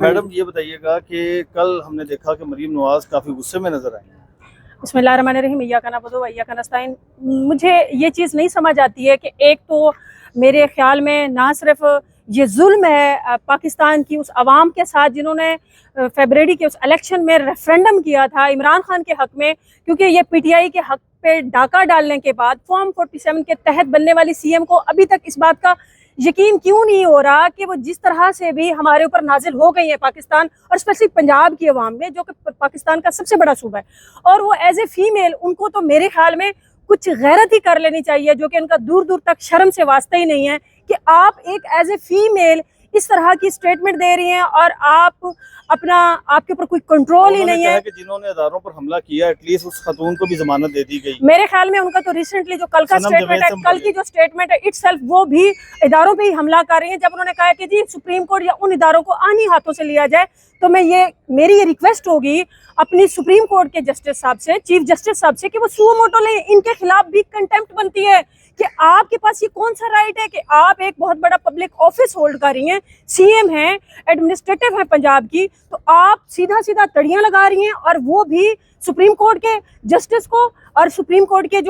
Madam یہ بتائیے گا کہ کل ہم نے دیکھا کہ مریم نواز کافی غصے میں نظر آئی ہیں. بسم اللہ الرحمن الرحیم. ایاک نعبد و ایاک نستعین. مجھے یہ چیز نہیں سمجھ آتی ہے کہ ایک تو میرے خیال میں نہ صرف یہ ظلم ہے پاکستان کی اس عوام کے ساتھ جنہوں نے فیبرری کے اس الیکشن میں ریفرینڈم کیا تھا عمران خان کے حق میں، کیونکہ یہ پی ٹی آئی کے حق پہ ڈاکہ ڈالنے کے بعد فارم 47 کے تحت بننے والی سی ایم کو ابھی تک اس بات کا یقین کیوں نہیں ہو رہا کہ وہ جس طرح سے بھی ہمارے اوپر نازل ہو گئی ہے پاکستان اور اسپیشلی پنجاب کی عوام میں جو کہ پاکستان کا سب سے بڑا صوبہ ہے، اور وہ ایز اے فیمیل ان کو تو میرے خیال میں کچھ غیرت ہی کر لینی چاہیے، جو کہ ان کا دور دور تک شرم سے واسطہ ہی نہیں ہے کہ آپ ایک ایز اے فیمیل اس طرح کی اسٹیٹمنٹ دے رہی ہیں اور آپ کے اوپر کوئی کنٹرول ہی نہیں ہے. کہ جنہوں نے اداروں پر حملہ کیا ایٹ لیسٹ اس خاتون کو بھی ضمانت دے دی گئی. میرے خیال میں ان کا تو ریسنٹلی جو کل کا اسٹیٹمنٹ ہے، کل کی جو اسٹیٹمنٹ ہے اٹ سیلف وہ بھی اداروں پہ ہی حملہ کر رہی ہیں. جب انہوں نے کہا کہ جی سپریم کورٹ یا ان اداروں کو آنی ہاتھوں سے لیا جائے، تو میری یہ ریکویسٹ ہوگی اپنی سپریم کورٹ کے جسٹس صاحب سے، چیف جسٹس صاحب سے، کہ وہ سو موٹو لیں. ان کے خلاف بھی کنٹیمپٹ بنتی ہے کہ آپ کے پاس یہ کون سا رائٹ ہے کہ آپ ایک بہت بڑا پبلک آفس ہولڈ کر رہی ہیں، سی ایم ہیں، ایڈمنسٹریٹو ہیں پنجاب کی، تو آپ سیدھا سیدھا تڑیاں لگا رہی ہیں، اور وہ بھی سپریم کورٹ کے جسٹس کو. اور سپریم کورٹ کے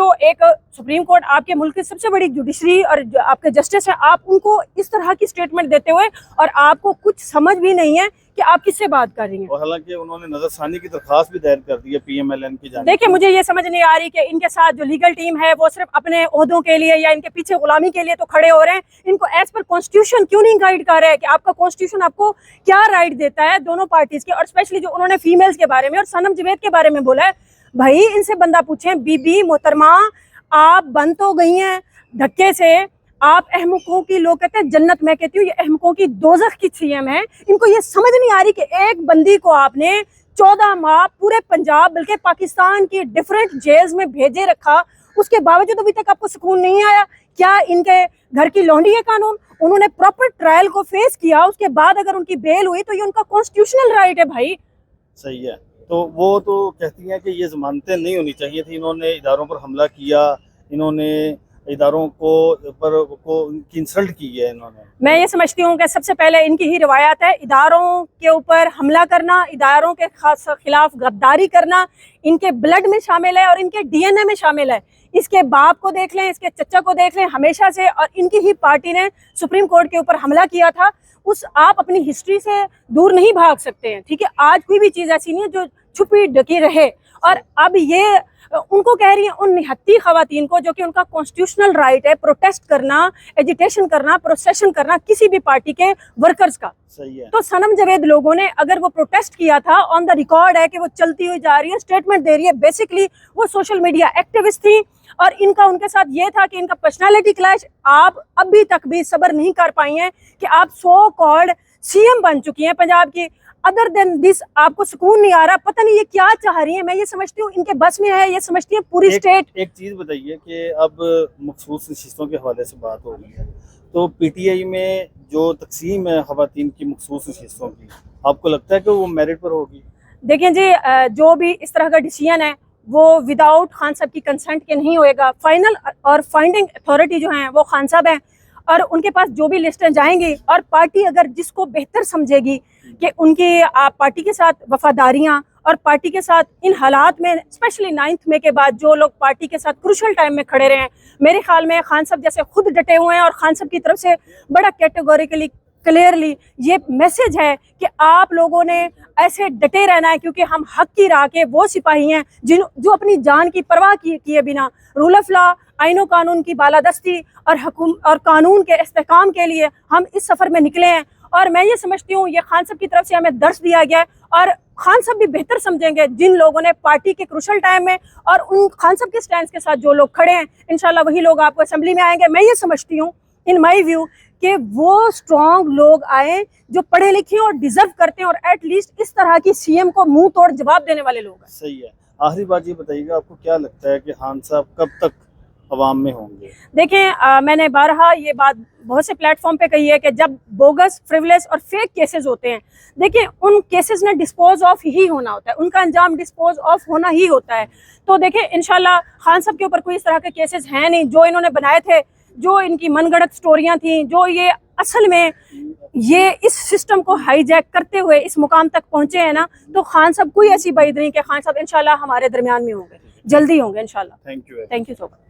سپریم کورٹ آپ کے ملک کی سب سے بڑی جوڈیشری اور آپ کے جسٹس ہیں، آپ ان کو اس طرح کی اسٹیٹمنٹ دیتے ہوئے اور آپ کو کچھ سمجھ بھی نہیں ہے کہ آپ کس سے بات کر رہی ہیں. اور حالانکہ انہوں نے نظر ثانی کی درخواست بھی دائر کر دی ہے پی ایم ایل این کی جانب. دیکھیں مجھے یہ سمجھ نہیں آ رہی کہ ان کے ساتھ جو لیگل ٹیم ہے وہ صرف اپنے عہدوں کے لیے یا ان کے پیچھے غلامی کے لیے تو کھڑے ہو رہے ہیں. ان کو ایز پر کانسٹیٹیوشن کیوں نہیں گائیڈ کر رہے ہیں کہ آپ کا کانسٹیٹیوشن آپ کو کیا رائٹ دیتا ہے دونوں پارٹیز کے. اور اسپیشلی جو انہوں نے فیمیلز کے بارے میں اور صنم جوید کے بارے میں بولا ہے، بھائی ان سے بندہ پوچھیں، بی بی محترمہ آپ بند تو گئی ہیں دھکے سے، آپ احمقوں کی، لوگ کہتے ہیں جنت، میں کہتی ہوں یہ احمقوں کی دوزخ کی سی ایم ہے. ان کو یہ سمجھ نہیں آ رہی کہ ایک بندی کو آپ نے 14 ماہ پورے پنجاب بلکہ پاکستان کی ڈیفرنٹ جیلز میں بھیجے رکھا، اس کے باوجود ابھی تک آپ کو سکون نہیں آیا. کیا ان کے گھر کی لونڈی ہے قانون؟ انہوں نے پراپر ٹرائل کو فیس کیا، اس کے بعد اگر ان کی بیل ہوئی تو یہ ان کا کانسٹیٹیوشنل رائٹ ہے. بھائی صحیح ہے، تو وہ تو کہتی ہیں کہ یہ ضمانتیں نہیں ہونی چاہیے تھی. انہوں نے اداروں پر حملہ کیا، انہوں نے اداروں کو کی انسلٹ کی ہے. انہوں نے، میں یہ سمجھتی ہوں کہ سب سے پہلے ان کی ہی روایات ہے اداروں کے اوپر حملہ کرنا، اداروں کے خلاف غداری کرنا ان کے بلڈ میں شامل ہے اور ان کے ڈی این اے میں شامل ہے. اس کے باپ کو دیکھ لیں، اس کے چچا کو دیکھ لیں، ہمیشہ سے. اور ان کی ہی پارٹی نے سپریم کورٹ کے اوپر حملہ کیا تھا. آپ اپنی ہسٹری سے دور نہیں بھاگ سکتے ہیں، ٹھیک ہے. آج کوئی بھی چیز ایسی نہیں ہے جو چھپی ڈکی رہے. اور اب یہ ان کو کہہ رہی ہیں، ان نہتی خواتین کو، جو کہ ان کا کانسٹیٹیوشنل رائٹ ہے پروٹیسٹ کرنا، ایجیٹیشن کرنا، پروسیشن کرنا کسی بھی پارٹی کے ورکرز کا. صحیح ہے. تو صنم جوید لوگوں نے اگر وہ پروٹیسٹ کیا تھا، آن دا ریکارڈ ہے کہ وہ چلتی ہوئی جا رہی ہے، اسٹیٹمنٹ دے رہی ہے. بیسکلی وہ سوشل میڈیا ایکٹیوسٹ تھی اور ان کے ساتھ یہ تھا کہ ان کا پرسنالٹی کلیش. آپ ابھی تک بھی صبر نہیں کر پائی ہیں کہ آپ سو کالڈ سی ایم بن چکی ہیں پنجاب کی. ادر دین دس آپ کو سکون نہیں آ رہا، پتہ نہیں یہ کیا چاہ رہی ہیں. میں یہ سمجھتی ہوں ان کے بس میں ہے، یہ سمجھتی ہیں پوری اسٹیٹ. ایک چیز بتائیے کہ اب مخصوص نشستوں کے حوالے سے بات ہو رہی ہے، تو پی ٹی آئی میں جو تقسیم ہے خواتین کی مخصوص نشستوں کی، آپ کو لگتا ہے کہ وہ میرٹ پر ہوگی؟ دیکھیں جی، جو بھی اس طرح کا ڈیسیژن ہے وہ وداؤٹ خان صاحب کی کنسنٹ کے نہیں ہوئے گا. فائنل اور فائنڈنگ اتھارٹی جو ہیں وہ خان صاحب ہیں، اور ان کے پاس جو بھی لسٹیں جائیں گی، اور پارٹی اگر جس کو بہتر سمجھے گی کہ ان کی پارٹی کے ساتھ وفاداریاں اور پارٹی کے ساتھ ان حالات میں اسپیشلی 9 مئی کے بعد جو لوگ پارٹی کے ساتھ کروشل ٹائم میں کھڑے رہے ہیں، میرے خیال میں خان صاحب جیسے خود ڈٹے ہوئے ہیں. اور خان صاحب کی طرف سے بڑا کیٹیگوریکلی کلیئرلی یہ میسج ہے کہ آپ لوگوں نے ایسے ڈٹے رہنا ہے، کیونکہ ہم حق کی راہ کے وہ سپاہی ہیں جو اپنی جان کی پرواہ کیے بنا رول آف لا، آئین و قانون کی بالادستی اور قانون کے استحکام کے لیے ہم اس سفر میں نکلے ہیں. اور میں یہ سمجھتی ہوں یہ خان صاحب کی طرف سے ہمیں درس دیا گیا ہے، اور خان صاحب بھی بہتر سمجھیں گے جن لوگوں نے پارٹی کے کروشل ٹائم میں اور ان خان صاحب کے سٹینڈز کے ساتھ جو لوگ کھڑے ہیں، انشاءاللہ وہی لوگ آپ کو اسمبلی میں آئیں گے. میں یہ سمجھتی ہوں ان مائی ویو کہ وہ اسٹرانگ لوگ آئیں جو پڑھے لکھے اور ڈیزرو کرتے ہیں، اور ایٹ لیسٹ اس طرح کی سی ایم کو منہ توڑ جواب دینے والے لوگ ہیں. صحیح ہے. آخری بات یہ بتائیے گا، آپ کو کیا لگتا ہے کہ خان صاحب کب تک عوام میں ہوں گے؟ دیکھیں میں نے بارہا یہ بات بہت سے پلیٹ فارم پہ کہی ہے کہ جب بوگس، فریولس اور فیک کیسز ہوتے ہیں، دیکھیں ان کیسز نے ڈسپوز آف ہی ہونا ہوتا ہے، ان کا انجام ڈسپوز آف ہونا ہی ہوتا ہے. تو دیکھیں انشاءاللہ خان صاحب کے اوپر کوئی اس طرح کے کیسز ہیں نہیں جو انہوں نے بنائے تھے. جو ان کی من گڑت سٹوریاں تھیں، جو یہ اصل میں یہ اس سسٹم کو ہائی جیک کرتے ہوئے اس مقام تک پہنچے ہیں نا، تو خان صاحب کوئی ایسی بعید نہیں کہ خان صاحب انشاءاللہ ہمارے درمیان میں ہوں گے، جلدی ہوں گے انشاءاللہ. Thank you. Thank you so much.